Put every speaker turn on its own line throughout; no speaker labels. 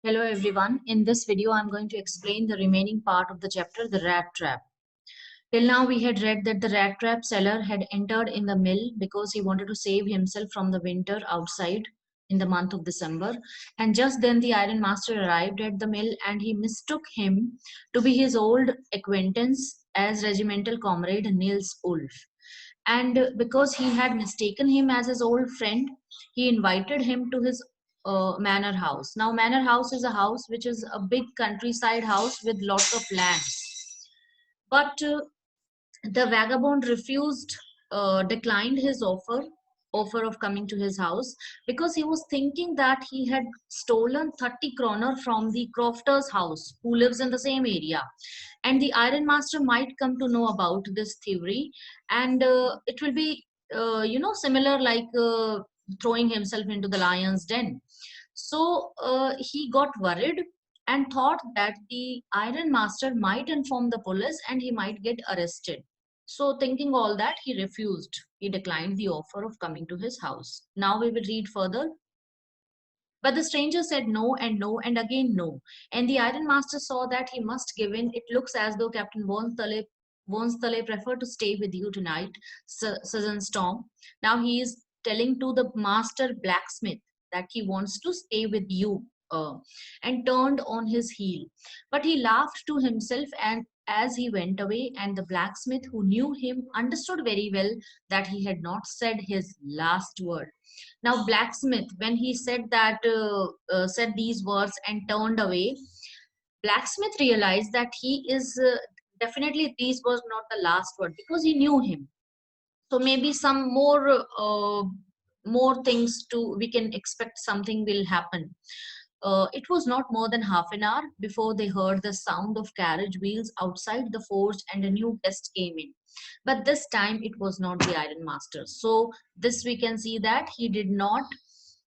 Hello everyone. In this video, I'm going to explain the remaining part of the chapter, the rat trap. Till now, we had read that the rat trap seller had entered in the mill because he wanted to save himself from the winter outside in the month of December. And just then, the iron master arrived at the mill and he mistook him to be his old acquaintance as regimental comrade Niels Ulf. And because he had mistaken him as his old friend, he invited him to his manor house. Now, manor house is a house which is a big countryside house with lots of lands. But the vagabond refused, declined his offer of coming to his house because he was thinking that he had stolen 30 kroner from the crofter's house who lives in the same area, and the iron master might come to know about this theory, and it will be similar like throwing himself into the lion's den. So he got worried and thought that the iron master might inform the police and he might get arrested. So, thinking all that, he refused. He declined the offer of coming to his house. Now we will read further. But the stranger said no and again no. And the iron master saw that he must give in. It looks as though Captain Bonstale preferred to stay with you tonight, Susan Storm. Now he is telling to the master blacksmith that he wants to stay with you. And turned on his heel. But he laughed to himself and as he went away, and the blacksmith who knew him understood very well that he had not said his last word. Now, blacksmith, when he said these words and turned away, blacksmith realized that he is definitely these was not the last word because he knew him. So maybe some more things to we can expect something will happen. It was not more than half an hour before they heard the sound of carriage wheels outside the forge and a new guest came in. But this time it was not the iron master. So this we can see that he did not.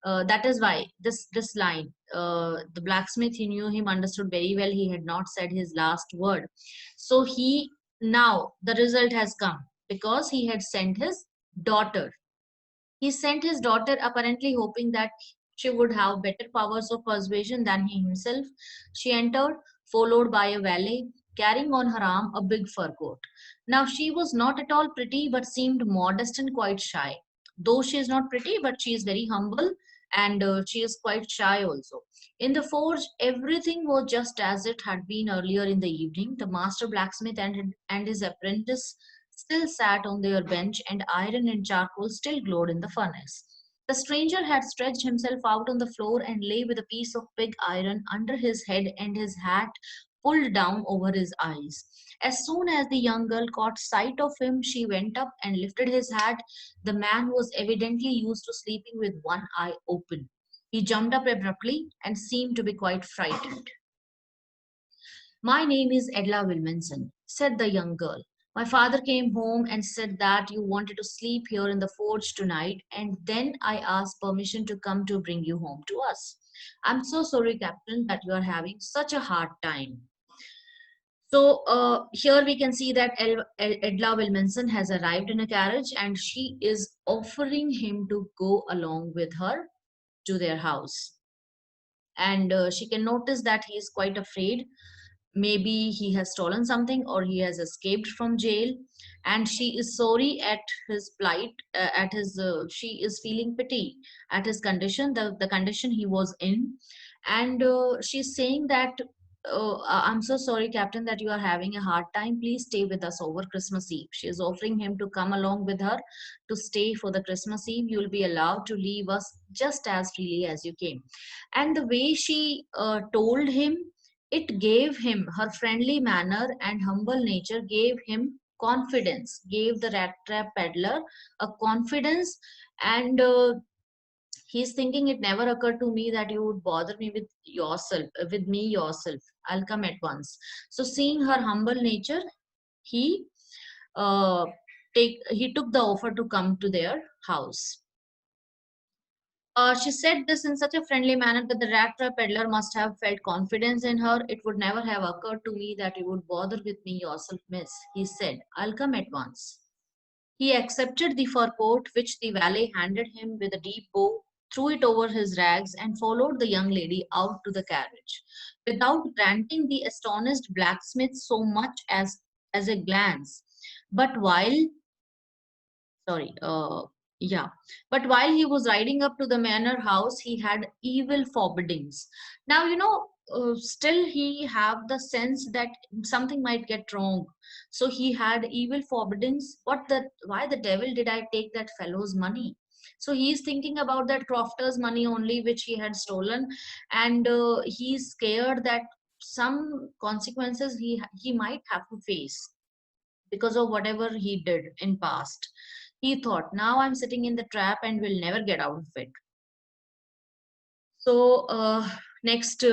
That is why this line, the blacksmith, he knew him, understood very well. He had not said his last word. So he now the result has come because he had sent his daughter. He sent his daughter apparently hoping that she would have better powers of persuasion than he himself. She entered, followed by a valet, carrying on her arm a big fur coat. Now, she was not at all pretty, but seemed modest and quite shy. Though she is not pretty, but she is very humble and she is quite shy also. In the forge, everything was just as it had been earlier in the evening. The master blacksmith and his apprentice still sat on their bench, and iron and charcoal still glowed in the furnace. The stranger had stretched himself out on the floor and lay with a piece of pig iron under his head and his hat pulled down over his eyes. As soon as the young girl caught sight of him, she went up and lifted his hat. The man was evidently used to sleeping with one eye open. He jumped up abruptly and seemed to be quite frightened. My name is Edla Wilmanson, said the young girl. My father came home and said that you wanted to sleep here in the forge tonight, and then I asked permission to come to bring you home to us. I'm so sorry, Captain, that you are having such a hard time. So here we can see that Edla Wilmanson has arrived in a carriage and she is offering him to go along with her to their house. And she can notice that he is quite afraid. Maybe he has stolen something or he has escaped from jail, and she is sorry at his plight, at his she is feeling pity at his condition, the condition he was in. And she's saying that I'm so sorry, Captain, that you are having a hard time. Please stay with us over Christmas Eve. She is offering him to come along with her to stay for the Christmas Eve. You will be allowed to leave us just as freely as you came. And the way she told him, it gave him her friendly manner and humble nature, gave him confidence, gave the rat trap peddler a confidence. And he's thinking, it never occurred to me that you would bother me with yourself, with me yourself. I'll come at once. So, seeing her humble nature, he uh, he took the offer to come to their house. She said this in such a friendly manner that the rat trap peddler must have felt confidence in her. It would never have occurred to me that you would bother with me yourself, miss, he said. I'll come at once. He accepted the fur coat which the valet handed him with a deep bow. threw it over his rags, and followed the young lady out to the carriage, without granting the astonished blacksmith so much as a glance. But while sorry yeah but while he was riding up to the manor house, he had evil forebodings. Now, still he have the sense that something might get wrong. So he had evil forebodings. Why the devil did I take that fellow's money? So he's thinking about that crofter's money only, which he had stolen. And he's scared that some consequences he might have to face because of whatever he did in past. He thought, now I'm sitting in the trap and will never get out of it. So, next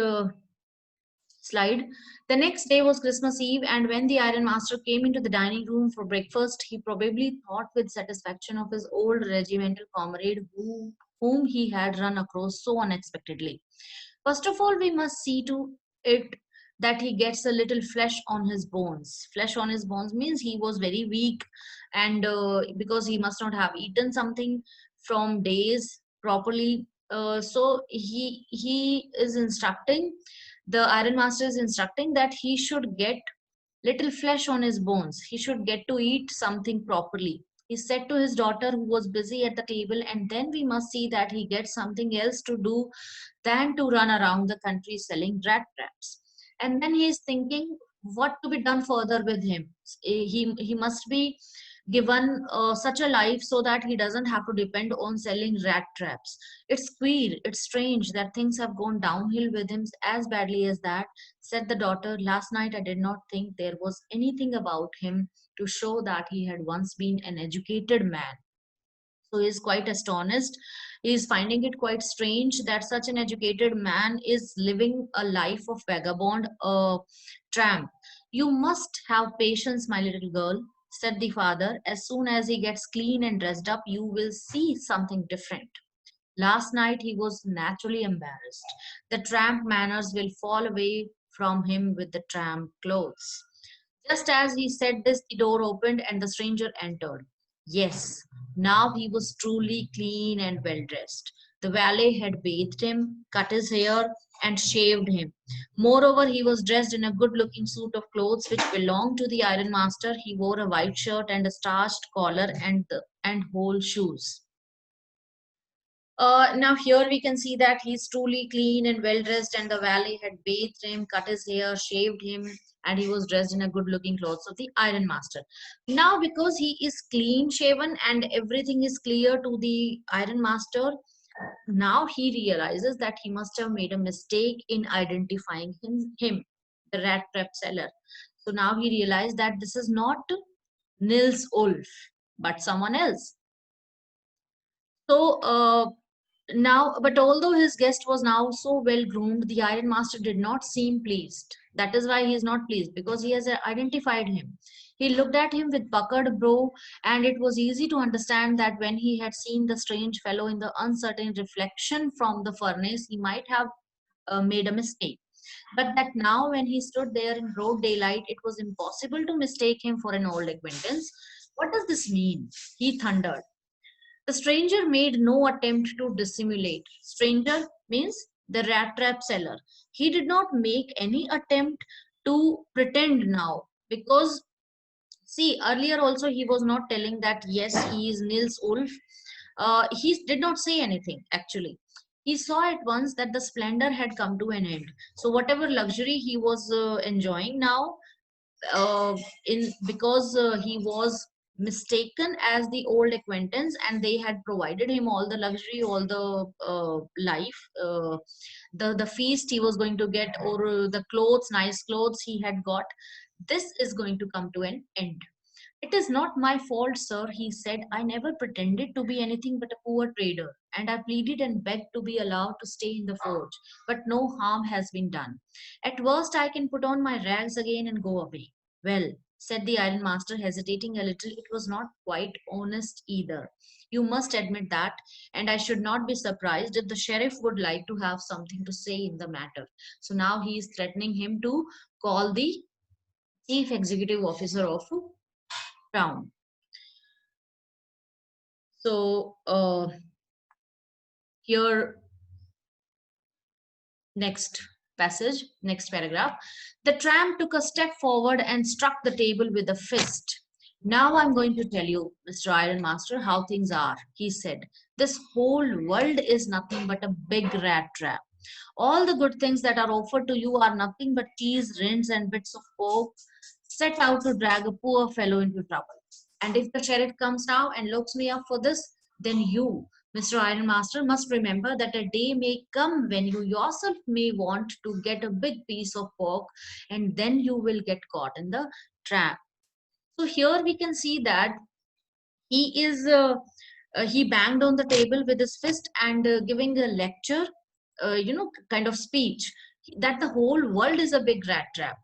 slide. The next day was Christmas Eve, and when the Iron Master came into the dining room for breakfast, he probably thought with satisfaction of his old regimental comrade whom he had run across so unexpectedly. First of all, we must see to it that he gets a little flesh on his bones. Flesh on his bones means he was very weak, and because he must not have eaten something from days properly. So he is instructing, the Iron Master is instructing that he should get little flesh on his bones. He should get to eat something properly. He said to his daughter, who was busy at the table, and then we must see that he gets something else to do than to run around the country selling rat traps. And then he is thinking what to be done further with him. He must be given such a life so that he doesn't have to depend on selling rat traps. It's queer, it's strange that things have gone downhill with him as badly as that, said the daughter. Last night I did not think there was anything about him to show that he had once been an educated man. So he is quite astonished. He is finding it quite strange that such an educated man is living a life of vagabond, a tramp. You must have patience, my little girl, said the father. As soon as he gets clean and dressed up, you will see something different. Last night he was naturally embarrassed. The tramp manners will fall away from him with the tramp clothes. Just as he said this, the door opened and the stranger entered. Yes, now he was truly clean and well dressed. The valet had bathed him, cut his hair, and shaved him. Moreover, he was dressed in a good looking suit of clothes which belonged to the iron master. He wore a white shirt and a starched collar and whole shoes. Now here we can see that he's truly clean and well dressed, and the valet had bathed him, cut his hair, shaved him, and he was dressed in a good looking clothes of the iron master. Now, because he is clean shaven and everything is clear to the iron master, now he realizes that he must have made a mistake in identifying him, the rat trap seller. So now he realized that this is not Nils Ulf, but someone else. So now, but although his guest was now so well groomed, the Iron Master did not seem pleased. That is why he is not pleased, because he has identified him. He looked at him with puckered brow, and it was easy to understand that when he had seen the strange fellow in the uncertain reflection from the furnace, he might have made a mistake. But that now, when he stood there in broad daylight, it was impossible to mistake him for an old acquaintance. What does this mean? He thundered. The stranger made no attempt to dissimulate. Stranger means the rat trap seller. He did not make any attempt to pretend now, because see, earlier also he was not telling that yes, he is Nils Ulf. He did not say anything actually. He saw at once that the splendor had come to an end. So whatever luxury he was enjoying now, in because he was mistaken as the old acquaintance, and they had provided him all the luxury, all the life, the feast he was going to get, or the clothes, nice clothes he had got. This is going to come to an end. It is not my fault, sir, he said. I never pretended to be anything but a poor trader, and I pleaded and begged to be allowed to stay in the forge, but no harm has been done. At worst, I can put on my rags again and go away. Well, said the iron master, hesitating a little, it was not quite honest either. You must admit that, and I should not be surprised if the sheriff would like to have something to say in the matter. So now he is threatening him to call the chief executive officer of town. So Here, next passage, next paragraph. The tramp took a step forward and struck the table with a fist. Now I'm going to tell you, Mr. Ironmaster, how things are, he said. This whole world is nothing but a big rat trap. All the good things that are offered to you are nothing but cheese, rinds, and bits of pork set out to drag a poor fellow into trouble. And if the sheriff comes now and looks me up for this, then you, Mr. Ironmaster, must remember that a day may come when you yourself may want to get a big piece of pork, and then you will get caught in the trap. So here we can see that he is he banged on the table with his fist and giving a lecture, kind of speech, that the whole world is a big rat trap,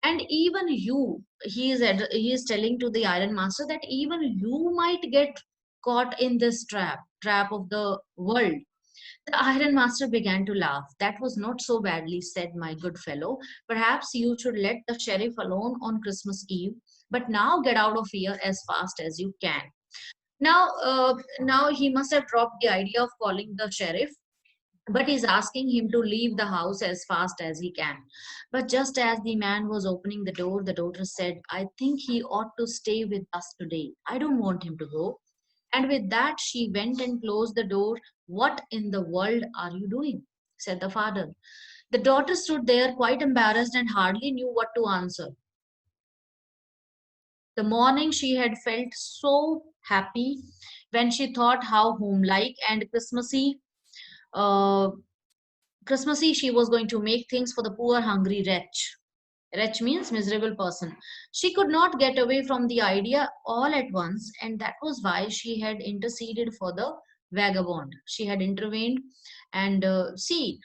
and even you, he is telling to the iron master that even you might get caught in this trap of the world. The iron master began to laugh. That was not so badly said, my good fellow. Perhaps you should let the sheriff alone on Christmas Eve, but now get out of here as fast as you can. Now he must have dropped the idea of calling the sheriff, but he's asking him to leave the house as fast as he can. But just as the man was opening the door, the daughter said, I think he ought to stay with us today. I don't want him to go. And with that, she went and closed the door. What in the world are you doing? Said the father. The daughter stood there quite embarrassed and hardly knew what to answer. The morning she had felt so happy when she thought how homelike and uh, Christmassy she was going to make things for the poor hungry wretch. Wretch means miserable person. She could not get away from the idea all at once, and that was why she had interceded for the vagabond. She had intervened, and see,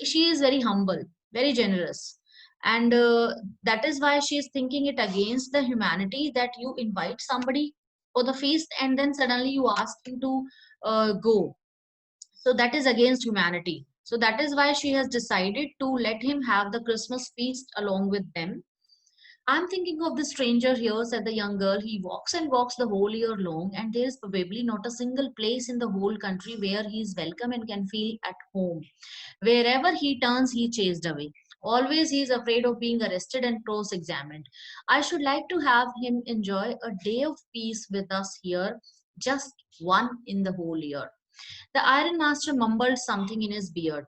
she is very humble, very generous, and that is why she is thinking it against the humanity that you invite somebody for the feast and then suddenly you ask him to go. So that is against humanity. So that is why she has decided to let him have the Christmas feast along with them. I'm thinking of the stranger here, said the young girl. He walks and walks the whole year long, and there is probably not a single place in the whole country where he is welcome and can feel at home. Wherever he turns, he chased away. Always he is afraid of being arrested and cross examined. I should like to have him enjoy a day of peace with us here, just one in the whole year. The iron master mumbled something in his beard.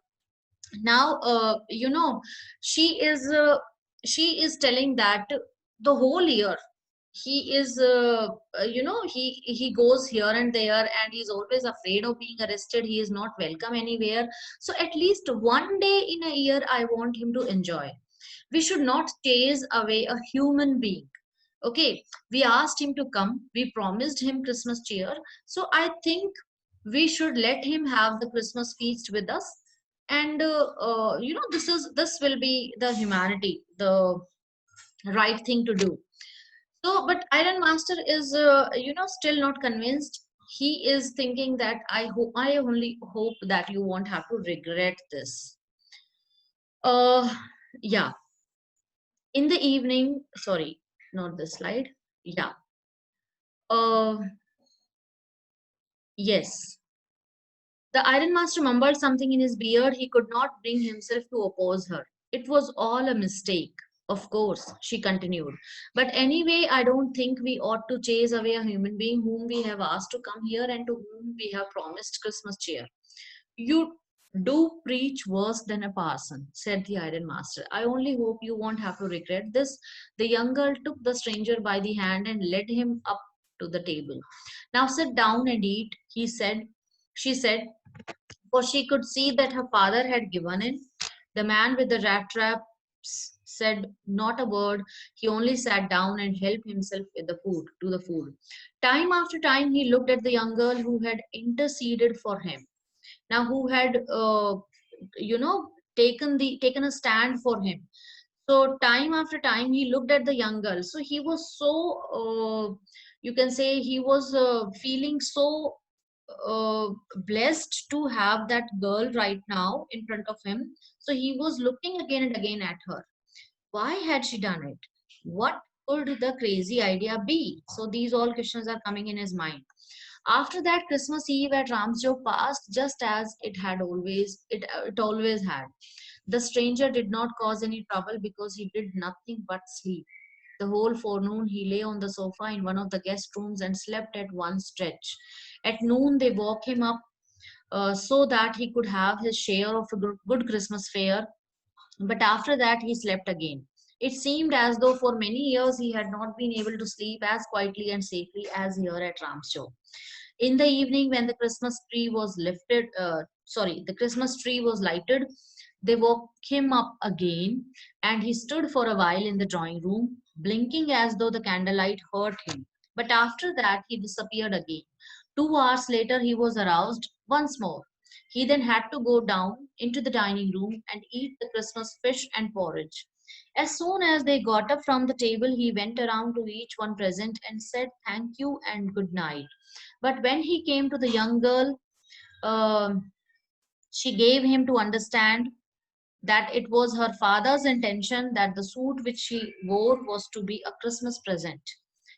Now, she is she is telling that the whole year he is he goes here and there and he's always afraid of being arrested. He is not welcome anywhere. So at least one day in a year I want him to enjoy. We should not chase away a human being. Okay, we asked him to come, we promised him Christmas cheer, so I think we should let him have the Christmas feast with us. And this will be the humanity, the right thing to do. So but iron master is still not convinced. He is thinking that I only hope that you won't have to regret this. uh yeah, in the evening, sorry, not this slide. Yeah. uh yes. The Iron Master mumbled something in his beard. He could not bring himself to oppose her. It was all a mistake. Of course, she continued. But anyway, I don't think we ought to chase away a human being whom we have asked to come here and to whom we have promised Christmas cheer. You do preach worse than a parson, said the Iron Master. I only hope you won't have to regret this. The young girl took the stranger by the hand and led him up to the table. Now sit down and eat, he said. She said, for she could see that her father had given in. The man with the rat trap said not a word. He only sat down and helped himself with the food to the food. Time after time, he looked at the young girl who had interceded for him. Now, who had taken a stand for him. So time after time, he looked at the young girl. So he was so you can say he was feeling so uh, blessed to have that girl right now in front of him. So he was looking again and again at her. Why had she done it? What could the crazy idea be? So these all questions are coming in his mind. After that, Christmas Eve at Ramsjo passed just as it always had. The stranger did not cause any trouble because he did nothing but sleep. The whole forenoon he lay on the sofa in one of the guest rooms and slept at one stretch. At noon they woke him up so that he could have his share of a good Christmas fare, but after that he slept again. It seemed as though for many years he had not been able to sleep as quietly and safely as here at Ramshaw. In the evening, when the Christmas tree was lighted, they woke him up again, and he stood for a while in the drawing room, blinking as though the candlelight hurt him. But after that, he disappeared again. 2 hours later, he was aroused once more. He then had to go down into the dining room and eat the Christmas fish and porridge. As soon as they got up from the table, he went around to each one present and said thank you and good night. But when he came to the young girl, um she gave him to understand that it was her father's intention that the suit which she wore was to be a Christmas present.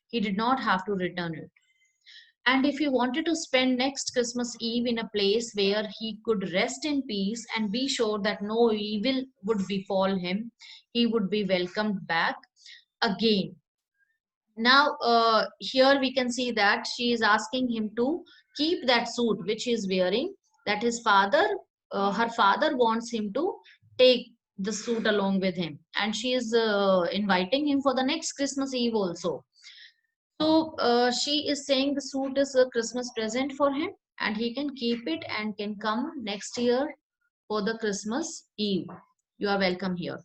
He did not have to return it. And if he wanted to spend next Christmas Eve in a place where he could rest in peace and be sure that no evil would befall him, he would be welcomed back again. Now, here we can see that she is asking him to keep that suit which he is wearing, that her father wants him to take the suit along with him. And she is inviting him for the next Christmas Eve also. So she is saying the suit is a Christmas present for him and he can keep it and can come next year for the Christmas Eve. You are welcome here.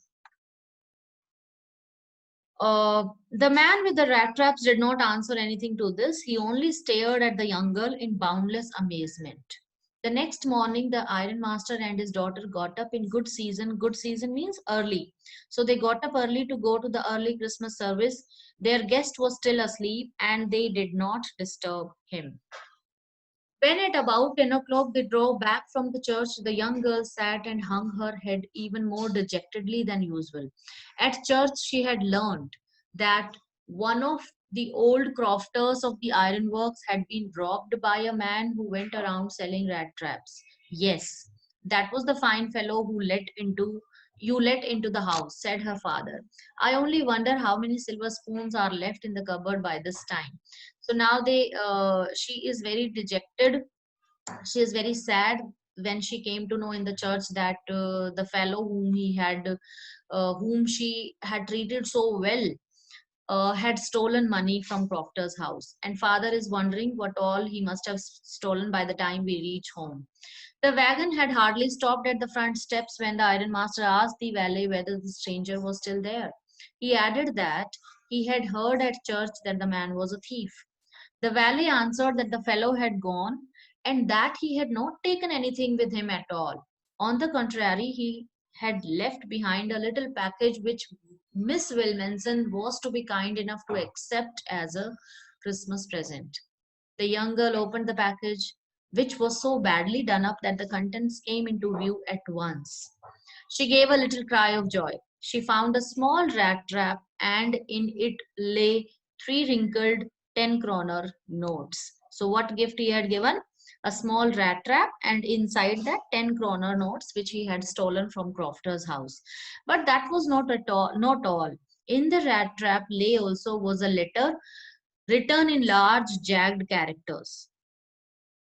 The man with the rat traps did not answer anything to this. He only stared at the young girl in boundless amazement. The next morning, the iron master and his daughter got up in good season. Good season means early. So they got up early to go to the early Christmas service. Their guest was still asleep and they did not disturb him. When at about 10 o'clock they drove back from the church, the young girl sat and hung her head even more dejectedly than usual. At church, she had learned that one of the old crofters of the ironworks had been robbed by a man who went around selling rat traps. Yes, that was the fine fellow who let into the house, said her father. I only wonder how many silver spoons are left in the cupboard by this time. So now she is very dejected. She is very sad when she came to know in the church that the fellow whom she had treated so well, had stolen money from Proctor's house. And father is wondering what all he must have stolen by the time we reach home. The wagon had hardly stopped at the front steps when the ironmaster asked the valet whether the stranger was still there. He added that he had heard at church that the man was a thief. The valet answered that the fellow had gone and that he had not taken anything with him at all. On the contrary, he had left behind a little package which Miss Wilmanson was to be kind enough to accept as a Christmas present. The young girl opened the package, which was so badly done up that the contents came into view at once. She gave a little cry of joy. She found a small rat trap, and in it lay three wrinkled 10 kroner notes. So, what gift he had given? A small rat trap, and inside that 10 kroner notes, which he had stolen from Crofter's house. But that was not all. In the rat trap lay also was a letter written in large jagged characters.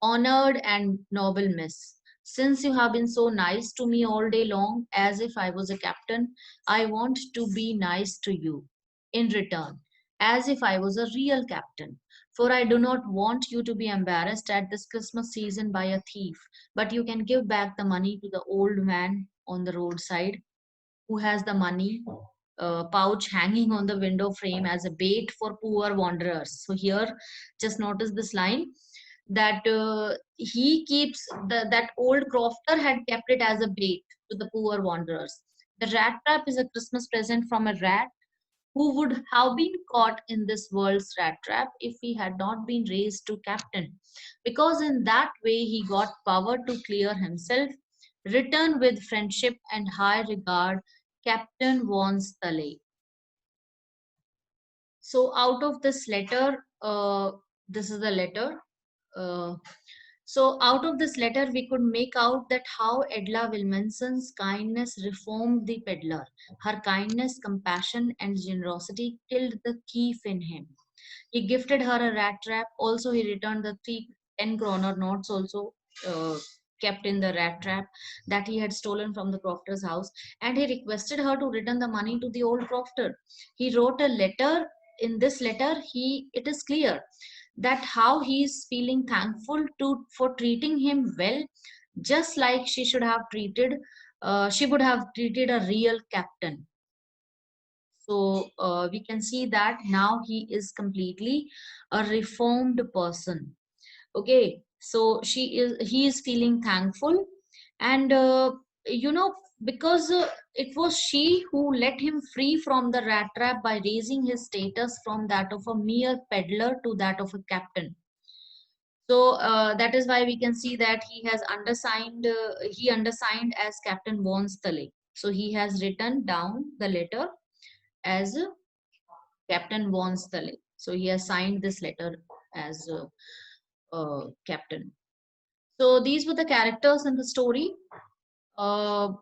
Honored and noble miss, since you have been so nice to me all day long, as if I was a captain, I want to be nice to you in return, as if I was a real captain. For I do not want you to be embarrassed at this Christmas season by a thief, but you can give back the money to the old man on the roadside who has the money pouch hanging on the window frame as a bait for poor wanderers. So here, just notice this line that he keeps that old crofter had kept it as a bait to the poor wanderers. The rat trap is a Christmas present from a rat who would have been caught in this world's rat trap if he had not been raised to captain, because in that way he got power to clear himself. Return with friendship and high regard, Captain von Stale. So, out of this letter, this is the letter. Uh, so out of this letter, we could make out that how Edla Wilmanson's kindness reformed the peddler. Her kindness, compassion, and generosity killed the thief in him. He gifted her a rat trap. Also, he returned the three 10 kroner notes also kept in the rat trap that he had stolen from the crofter's house. And he requested her to return the money to the old crofter. He wrote a letter. In this letter, it is clear that how he is feeling thankful to for treating him well, just like she would have treated a real captain. So we can see that now he is completely a reformed person. Okay, so he is feeling thankful, and because it was she who let him free from the rat trap by raising his status from that of a mere peddler to that of a captain. So that is why we can see that he undersigned as Captain Wonstale. So he has written down the letter as Captain Wonstale. So he has signed this letter as captain. So these were the characters in the story. Uh,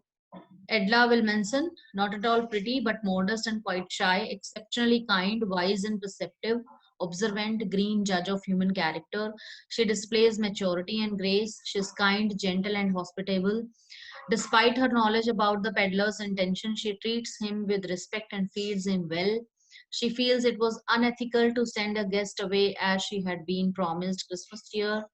Edla Wilmanson, not at all pretty, but modest and quite shy, exceptionally kind, wise and perceptive, observant, green judge of human character. She displays maturity and grace. She is kind, gentle, and hospitable. Despite her knowledge about the peddler's intention, she treats him with respect and feeds him well. She feels it was unethical to send a guest away as she had been promised Christmas cheer,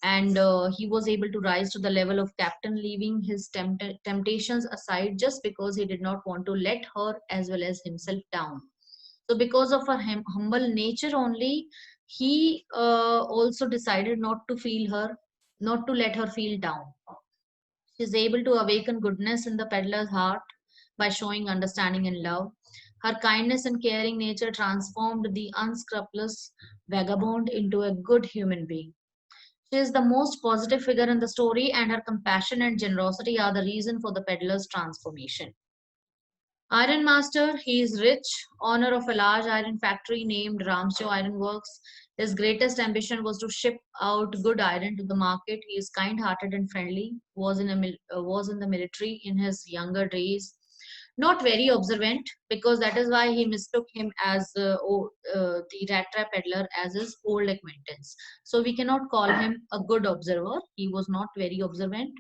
and he was able to rise to the level of captain, leaving his temptations aside just because he did not want to let her as well as himself down. So because of her humble nature only, he also decided not to let her feel down. She is able to awaken goodness in the peddler's heart by showing understanding and love. Her kindness and caring nature transformed the unscrupulous vagabond into a good human being. She is the most positive figure in the story, and her compassion and generosity are the reason for the peddler's transformation. Iron Master, he is rich, owner of a large iron factory named Ramsjo Iron Works. His greatest ambition was to ship out good iron to the market. He is kind-hearted and friendly. Was in the military in his younger days. Not very observant, because that is why he mistook him as the rat trap peddler as his old acquaintance. So we cannot call him a good observer. He was not very observant,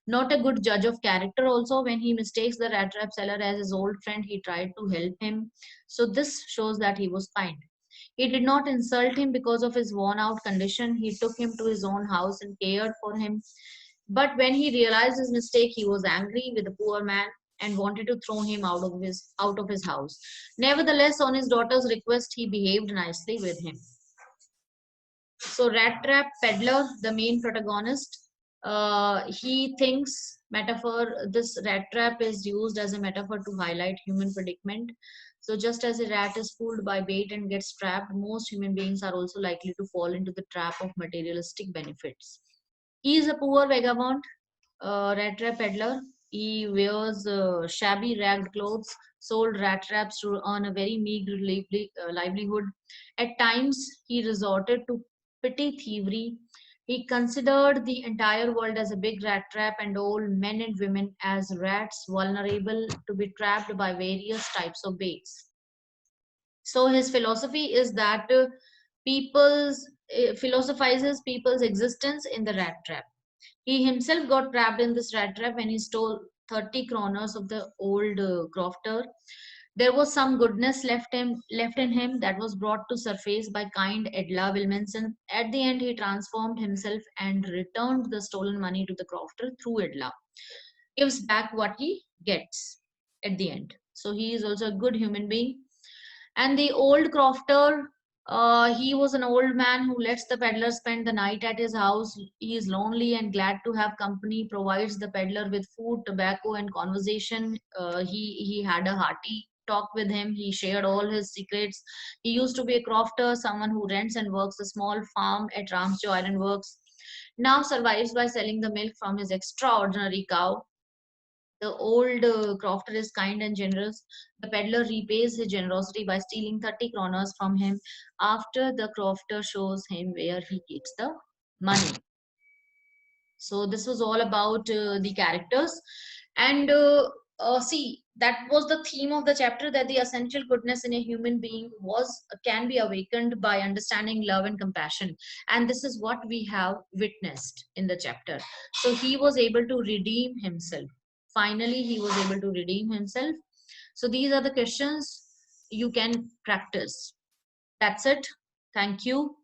not a good judge of character. Also, when he mistakes the rat trap seller as his old friend, he tried to help him. So this shows that he was kind. He did not insult him because of his worn out condition. He took him to his own house and cared for him. But when he realized his mistake, he was angry with the poor man and wanted to throw him out of his house. Nevertheless, on his daughter's request, he behaved nicely with him. So rat trap peddler, the main protagonist, he thinks metaphor. This rat trap is used as a metaphor to highlight human predicament. So just as a rat is fooled by bait and gets trapped, most human beings are also likely to fall into the trap of materialistic benefits. He is a poor vagabond, rat trap peddler. He wears shabby ragged clothes, sold rat traps to earn a very meager livelihood. At times, he resorted to petty thievery. He considered the entire world as a big rat trap and all men and women as rats vulnerable to be trapped by various types of baits. So his philosophy is that people's philosophizes people's existence in the rat trap. He himself got trapped in this rat trap when he stole 30 kroners of the old crofter. There was some goodness left in him that was brought to surface by kind Edla Wilmanson. At the end, he transformed himself and returned the stolen money to the crofter through Edla. Gives back what he gets at the end. So he is also a good human being. And the old crofter, he was an old man who lets the peddler spend the night at his house. He is lonely and glad to have company, provides the peddler with food, tobacco, and conversation. He had a hearty talk with him. He shared all his secrets. He used to be a crofter, someone who rents and works a small farm at Ramsjo Iron Works. Now survives by selling the milk from his extraordinary cow. The old crofter is kind and generous. The peddler repays his generosity by stealing 30 kroners from him after the crofter shows him where he keeps the money. So this was all about the characters. And see, that was the theme of the chapter, that the essential goodness in a human being was can be awakened by understanding love and compassion. And this is what we have witnessed in the chapter. So he was able to redeem himself. Finally he was able to redeem himself. So these are the questions you can practice. That's it. Thank you.